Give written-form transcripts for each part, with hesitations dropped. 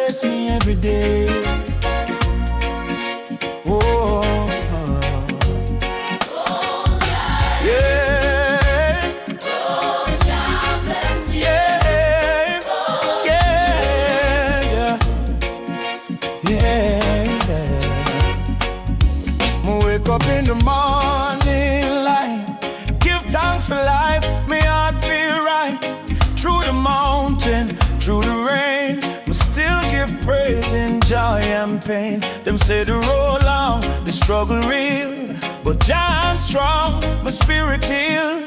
bless me every day. Oh, yeah. Bless me. Yeah, yeah, yeah, yeah. Wake up in the morning light, give thanks for life, my heart feel right. Through the mountain, through the rain, I still give praise in joy and pain. Them say the road long, the struggle real, but John strong, my spirit heal.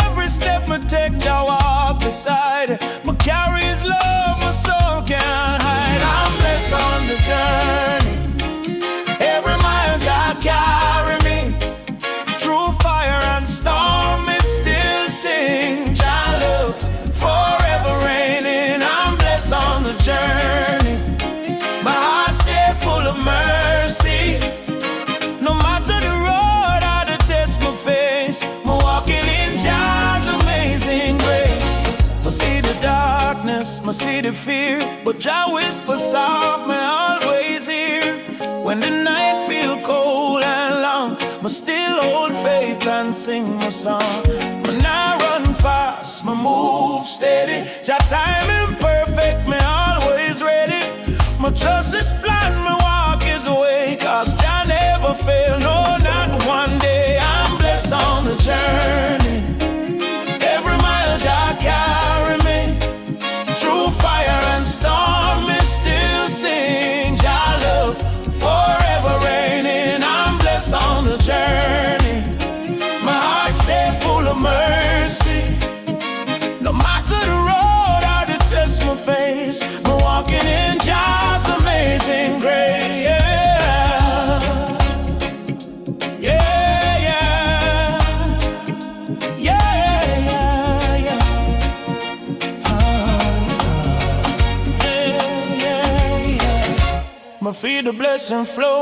Every step I take, I walk beside. My carry His love, my soul can't hide. I'm blessed on the journey. Every mile Jah carry me. Through fire and storm, me still sing. Jah love forever reigning. I'm blessed on the journey. My heart stay full of mercy. No matter the road or the test my face, I'm walking in Jah's amazing grace. I see the darkness, I see the fear, but Jah whispers soft, me always hear. When the night feel cold and long, I still hold faith and sing my song. When I run fast, I move steady. Jah timing perfect, me always ready. My trust is blind, my walk is away, 'cause Jah never fail, no, not one day. I'm blessed on the journey. Every mile Jah carry me. Through fire and storm, me still sing. Jah love forever reigning. I'm blessed on the journey. My heart stay full of mercy. No matter the road or the test my face, I'm walking in Jah's amazing grace. Yeah, yeah, yeah, yeah, yeah, yeah. Yeah, yeah. My feet the blessing flow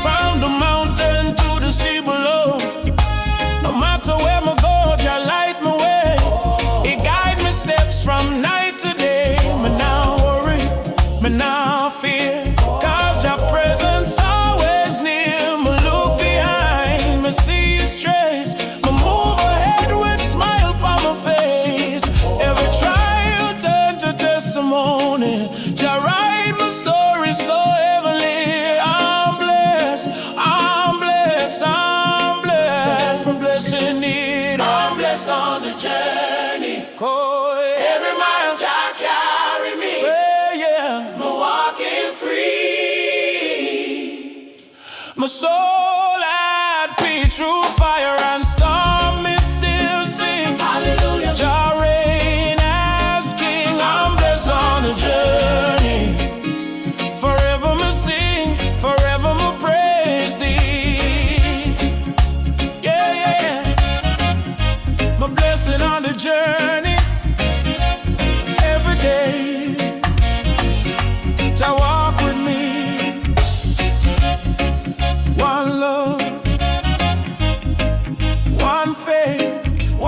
from the mountain to the sea below. No matter where I go, Jah light my way. He guide me steps from night to day. Me now worry, me now fear, 'cause Jah presence always near. Me look behind, me see His trace. Me move ahead with smile on my face. Every trial turn to testimony. Jah write my story so heavenly. I'm blessed, I'm blessed, I'm blessed. I'm blessed in need. I'm blessed on the journey. Every mile Jah carry me. Yeah. I'm walking free. My soul at peace through fire and storm, me still sing. Hallelujah. Jah reign as King. I'm blessed on the journey. Forever me sing, forever me praise Thee. Yeah, yeah. My blessing on the journey. Every day, Jah walk with me. One love, one faith,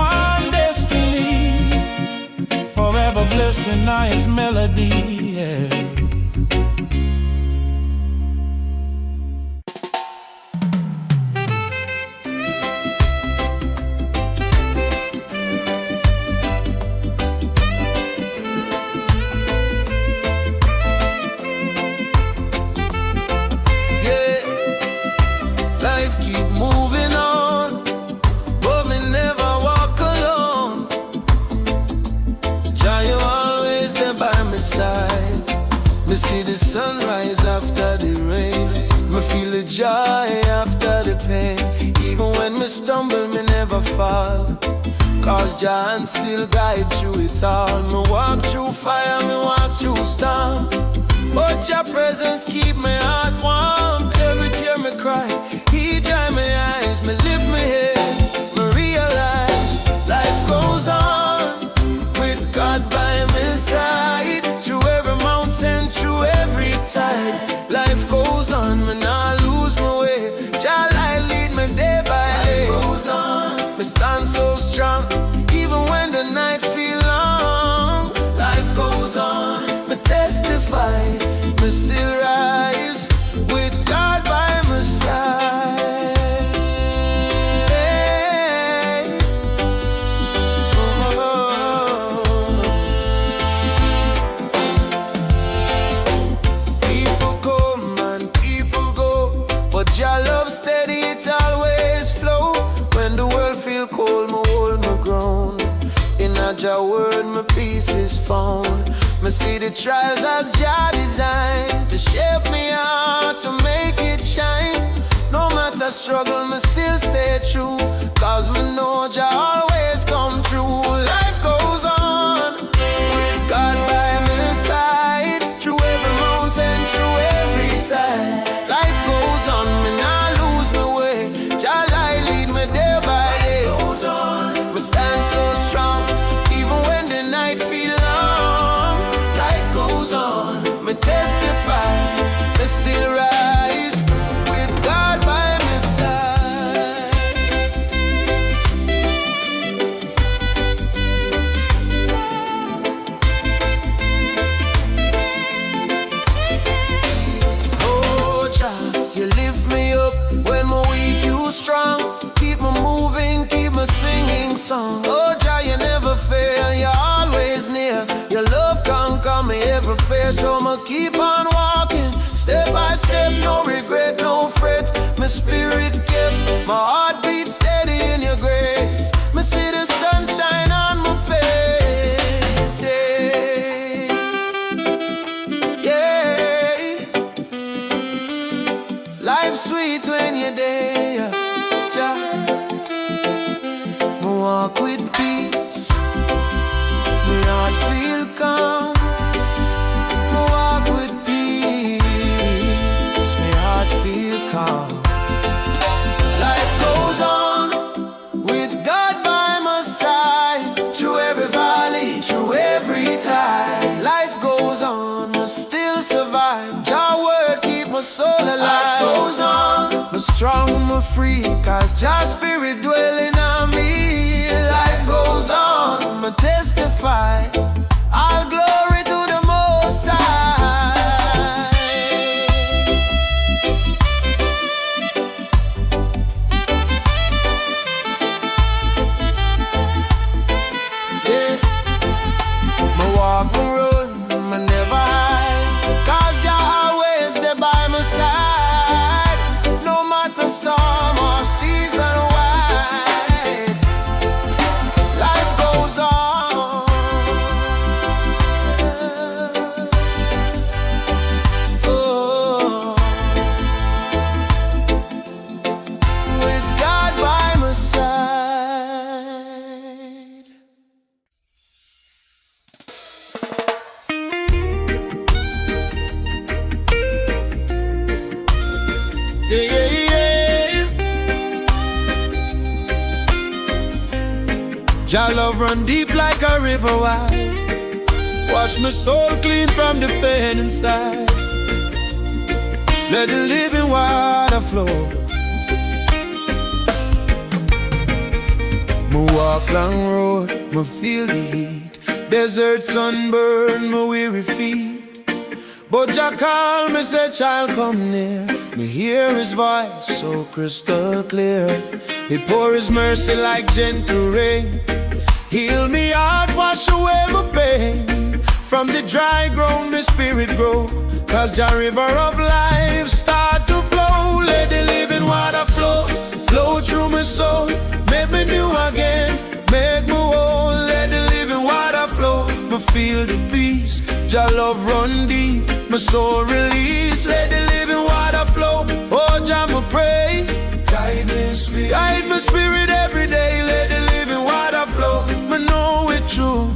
one destiny. Forever blessing on His melody. Yeah. Life keep moving on, but me never walk alone. Jah, you always there by my side. Me see the sunrise after the rain. Me feel the joy after the pain. Even when me stumble, me never fall, 'cause Jah still guide through it all. Me walk through fire, me walk through storm, but Jah presence keep my heart warm. Every tear me cry, He dry my eyes. Me lift my head, me realize life goes on with God by my side. Through every mountain, through every tide, life goes on, me not lose my way. Jah light lead me day by day. Life goes on, me stand so strong, even when the night feel long. Life goes on, me testify. Jah word, my peace is found. Me see the trials as Jah designed to shape me out, to make it shine. No matter struggle, me still stay true, cause me know Jah always come true. Life goes on with God by my side, through every mountain, through every tide. Life goes on, me not lose my way. Jah light lead me day by day. Me stand so strong, even when the night feel long. Life goes on, me testify, me still rise with God by my side. Oh Jah, you lift me up when my weak, you strong. Keep me moving, keep me singing song. Oh Jah, you never fail, you're always near. Your love conquer me every fear, so I'ma keep on walking, step by step, no regret, no fret. My spirit kept, my heart beat steady in your grace. Me see the sunshine on my face, yeah, yeah. Life's sweet when you're there, Jah. Me walk with peace, my heart feel calm. Me walk with peace, my heart feel calm. Life goes on with God by my side, through every valley, through every tide. Life goes on, me still survive. Jah word keep my soul alive. Life goes on, me strong, me free, cause Jah spirit dwelling on me. Life goes on, me testify, all glory to the Most High. Yeah, me walk, me run, me never hide, cause Jah always there by my side. No matter storm or season wide, life goes on. Oh, with God by my side. Yeah, yeah, yeah. Jah love run deep like a river wide. Wash my soul clean from the pain inside. Let the living water flow. Me walk long road, me feel the heat. Desert sunburn, my weary feet. But Jah call me, say child come near. Me hear his voice so crystal clear. He pour his mercy like gentle rain. Heal me heart, wash away my pain. From the dry ground, my spirit grow. Cause Jah river of life start to flow. Let the living water flow, flow through my soul. Make me new again, make me whole. Let the living water flow, me feel the peace. Jah love run deep, my soul release. Let the living water flow, oh Jah me pray. Guide my spirit every day. Let the living water flow, me know it true.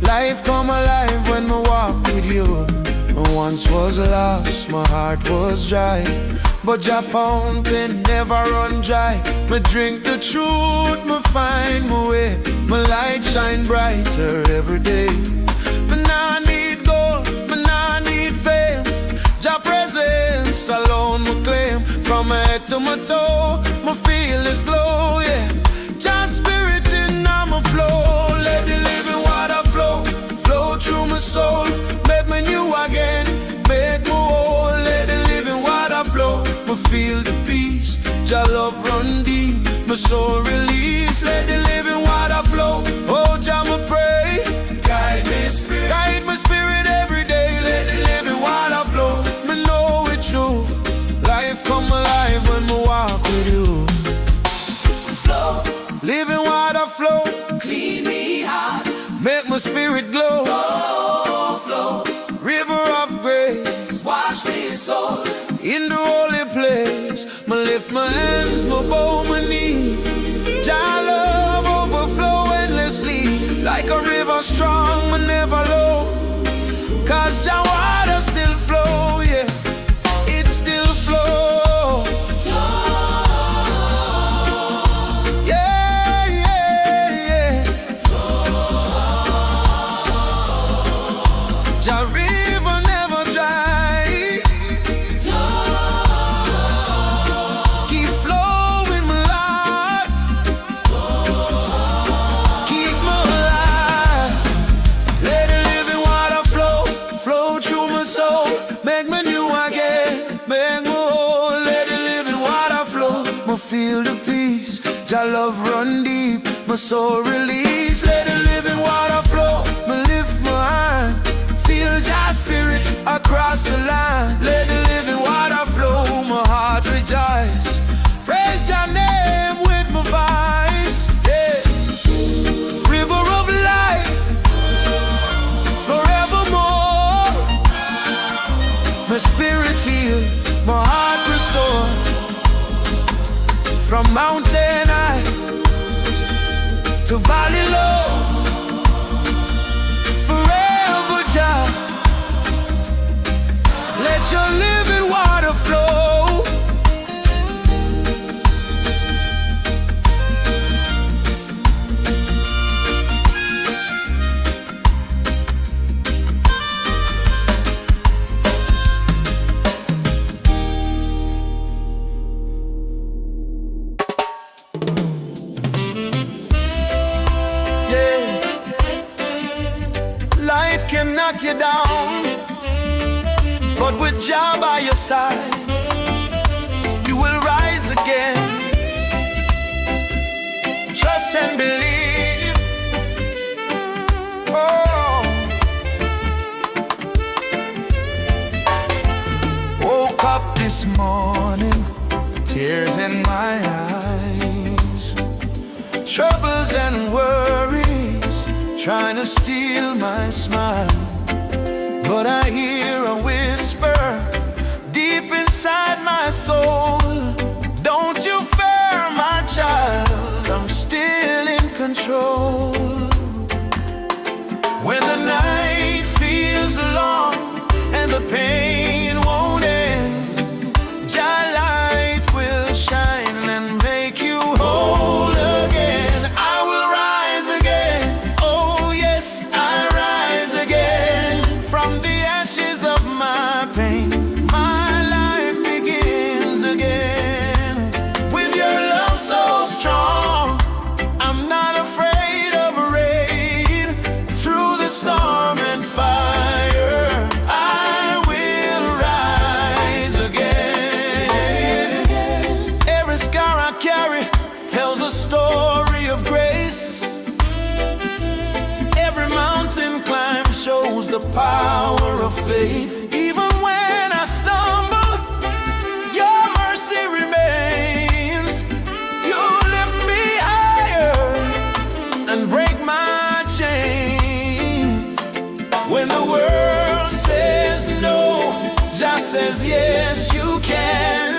Life come alive when me walk with you. I once was lost, my heart was dry, but Jah fountain never run dry. Me drink the truth, me find my way. My light shine brighter every day. Me nah need gold, me nah need fame. Jah presence alone me claim. From my head to my toe, me feel His glow, yeah. Jah spirit in my flow. Let the living water flow, flow through my soul. Make me new again, make me whole. Let the living water flow, me feel the peace. Jah love run deep, my soul release. Let the living water flow, oh Jah me pray. Guide my spirit every day. Let the living water flow, me know it's true. Life come alive when me walk with you. Flow, Living water flow, clean me heart, make my spirit glow. Flow, flow, River of grace, wash me soul. in the holy place. Me lift my hands, me bow my knee. Jah love overflow endlessly, like a river strong, but never low. Cause Jah water still flow, yeah, it still flow. Yeah, yeah, yeah. Jah river never dry. Keep flowing my life. Keep me alive. Let the living water flow, flow through my soul. Make me new again, make me whole. Let the living water flow. Me feel the peace, Jah love run deep. My soul release. Let the living water flow. Me lift my hand, feel Jah spirit across the line. Let the living water flow. My heart rejoice. Praise Jah name with my voice. Yeah. River of life, forevermore. My spirit healed, my heart restored. From mountain high to valley low, forever Jah, let your living water flow. Life can knock you down, but with Jah by your side, you will rise again. Trust and believe. Oh, woke up this morning, tears in my eyes, troubles and worries trying to steal my smile. But I hear a whisper deep inside my soul. Don't you fear, my child, I'm still in control. When the night feels long and the pain won't end, Jah light will shine and make you whole again. I will rise again. Oh yes, I rise again. From the ashes of my pain, my life begins again. With your love so strong, I'm not afraid of rain. Through the storm and fire, I will rise again. Every scar I carry tells a story of grace. Every mountain climb shows the power of faith. Even when I stumble, your mercy remains. You lift me higher and break my chains. When the world says no, Jah says yes, you can.